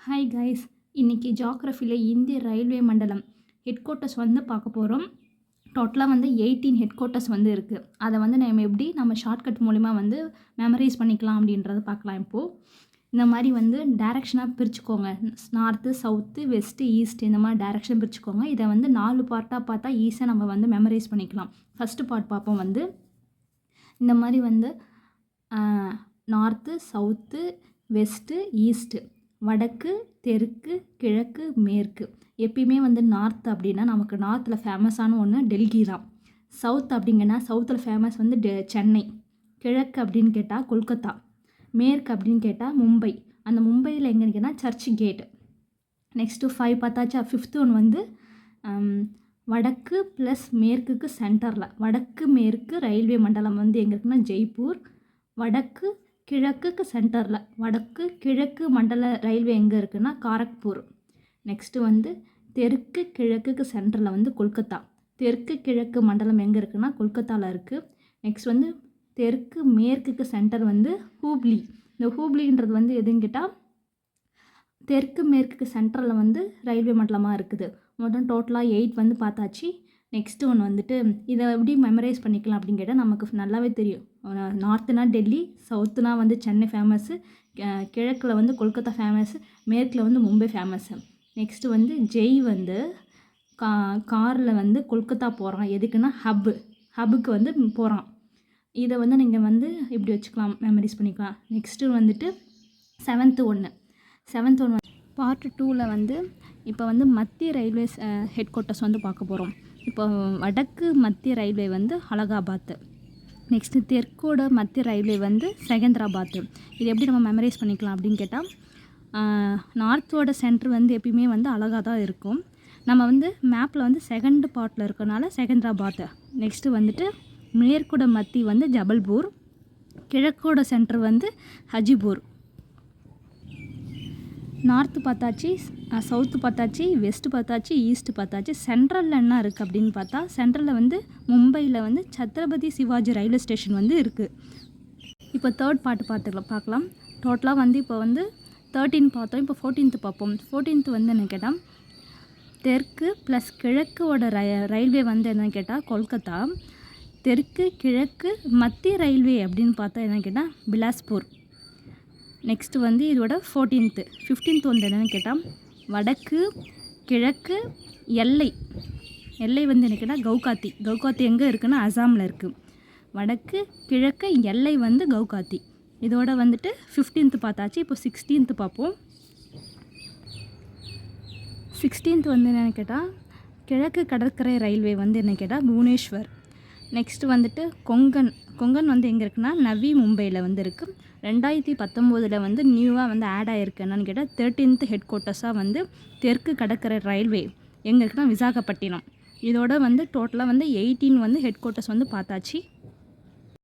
Hi guys, இன்றைக்கி ஜியாகிரஃபியில் இந்திய railway மண்டலம் ஹெட் குவார்ட்டர்ஸ் வந்து பார்க்க போகிறோம். டோட்டலாக வந்து 18 ஹெட் குவார்ட்டர்ஸ் வந்து இருக்குது. அதை வந்து நம்ம ஷார்ட்கட் மூலிமா வந்து மெமரைஸ் பண்ணிக்கலாம் அப்படின்றத பார்க்கலாம். இப்போது இந்த மாதிரி வந்து டைரெக்ஷனாக பிரிச்சுக்கோங்க. நார்த்து, சவுத்து, வெஸ்ட்டு, ஈஸ்ட் இந்த மாதிரி டைரெக்ஷன் பிரிச்சுக்கோங்க. இதை வந்து 4 பார்ட்டாக பார்த்தா ஈஸியாக நம்ம வந்து மெமரைஸ் பண்ணிக்கலாம். ஃபஸ்ட்டு பார்ட் பார்ப்போம். வந்து இந்த மாதிரி வந்து நார்த்து, சவுத்து, வெஸ்ட்டு, ஈஸ்ட்டு, வடக்கு, தெற்கு, கிழக்கு, மேற்கு. எப்பயுமே வந்து நார்த் அப்படின்னா நமக்கு நார்த்தில் ஃபேமஸான ஒன்று டெல்லி தான். சவுத் அப்படிங்கன்னா சவுத்தில் ஃபேமஸ் வந்து சென்னை. கிழக்கு அப்படின்னு கேட்டால் கொல்கத்தா. மேற்கு அப்படின்னு கேட்டால் மும்பை. அந்த மும்பையில் எங்கன்னு கேட்டால் சர்ச் கேட். நெக்ஸ்ட்டு 5 பார்த்தாச்சா. 5th ஒன் வந்து வடக்கு ப்ளஸ் மேற்குக்கு சென்டரில் வடக்கு மேற்கு ரயில்வே மண்டலம் வந்து எங்கே இருக்குன்னா ஜெய்ப்பூர். வடக்கு கிழக்குக்கு சென்டரில் வடக்கு கிழக்கு மண்டல ரயில்வே எங்கே இருக்குன்னா காரக்பூர். நெக்ஸ்ட்டு வந்து தெற்கு கிழக்குக்கு சென்டரில் வந்து கொல்கத்தா. தெற்கு கிழக்கு மண்டலம் எங்கே இருக்குன்னா கொல்கத்தாவில் இருக்குது. நெக்ஸ்ட் வந்து தெற்கு மேற்குக்கு சென்டர் வந்து ஹூப்ளி. இந்த ஹூப்ளின்றது வந்து எதுன்னு கேட்டால் தெற்கு மேற்குக்கு சென்டரில் வந்து ரயில்வே மண்டலமாக இருக்குது. மொத்தம் டோட்டலாக 8 வந்து பார்த்தாச்சு. நெக்ஸ்ட்டு ஒன்று வந்துட்டு இதை எப்படி மெமரைஸ் பண்ணிக்கலாம் அப்படின்னு கேட்டால் நமக்கு நல்லாவே தெரியும். நார்த்துனா டெல்லி, சவுத்துனா வந்து சென்னை ஃபேமஸ்ஸு, கிழக்கில் வந்து கொல்கத்தா ஃபேமஸ்ஸு, மேற்கில் வந்து மும்பை ஃபேமஸ்ஸு. நெக்ஸ்ட்டு வந்து ஜெய் வந்து காரில் வந்து கொல்கத்தா போகிறான். எதுக்குன்னா ஹப்புக்கு வந்து போகிறான். இதை வந்து நீங்கள் வந்து இப்படி வச்சுக்கலாம், மெமரைஸ் பண்ணிக்கலாம். நெக்ஸ்ட்டு வந்துட்டு 7th ஒன்று பார்ட் 2ல் வந்து இப்போ வந்து மத்திய ரயில்வே ஹெட் குவார்ட்டர்ஸ் வந்து பார்க்க போகிறோம். இப்போ வடக்கு மத்திய ரயில்வே வந்து அலகாபாத். நெக்ஸ்ட்டு தெற்கோட மத்திய ரயில்வே வந்து செகந்திராபாத். இது எப்படி நம்ம மெமரைஸ் பண்ணிக்கலாம் அப்படின்னு கேட்டால் நார்த்தோட சென்டர் வந்து எப்பயுமே வந்து அழகாக தான் இருக்கும். நம்ம வந்து மேப்பில் வந்து 2nd பார்ட்டில் இருக்கனால செகந்திராபாத். நெக்ஸ்ட்டு வந்துட்டு மேற்கோட மத்தி வந்து ஜபல்பூர். கிழக்கோட சென்டர் வந்து ஹஜிபூர். நார்த்து பார்த்தாச்சு, சவுத்து பார்த்தாச்சு, வெஸ்ட்டு பார்த்தாச்சு, ஈஸ்ட்டு பார்த்தாச்சு. சென்ட்ரலில் என்ன இருக்குது அப்படின்னு பார்த்தா சென்ட்ரலில் வந்து மும்பையில் வந்து சத்ரபதி சிவாஜி ரயில்வே ஸ்டேஷன் வந்து இருக்குது. இப்போ 3rd பார்ட் பார்க்கலாம். டோட்டலாக வந்து இப்போ வந்து 13 பார்த்தோம். இப்போ 14th பார்ப்போம். 14th வந்து என்ன கேட்டால் தெற்கு ப்ளஸ் கிழக்கோட ரயில்வே வந்து என்னன்னு கேட்டால் கொல்கத்தா. தெற்கு கிழக்கு மத்திய ரயில்வே அப்படின்னு பார்த்தா என்னன்னு கேட்டால் பிலாஸ்பூர். நெக்ஸ்ட்டு வந்து இதோட 14th 15th வந்து என்னென்னு கேட்டால் வடக்கு கிழக்கு எல்லை வந்து என்ன கேட்டால் கவுகாத்தி எங்கே இருக்குன்னா அசாமில் இருக்குது. வடக்கு கிழக்கு எல்லை வந்து கவுகாத்தி. இதோட வந்துட்டு 15th பார்த்தாச்சு. இப்போ 16th பார்ப்போம். 16th வந்து என்னென்னு கேட்டால் கிழக்கு கடற்கரை ரயில்வே வந்து என்ன கேட்டால் புவனேஸ்வர். நெக்ஸ்ட்டு வந்துட்டு கொங்கன் வந்து எங்கே இருக்குன்னா நவி மும்பையில் வந்து இருக்குது. 2019 வந்து நியூவாக வந்து ஆட் ஆகிருக்கு. என்னன்னு கேட்டால் 13th ஹெட் குவார்ட்டர்ஸாக வந்து தெற்கு கடற்கரை ரயில்வே எங்கே இருக்குன்னா விசாகப்பட்டினம். இதோட வந்து டோட்டலாக வந்து 18 வந்து ஹெட் குவார்ட்டர்ஸ் வந்து பார்த்தாச்சு.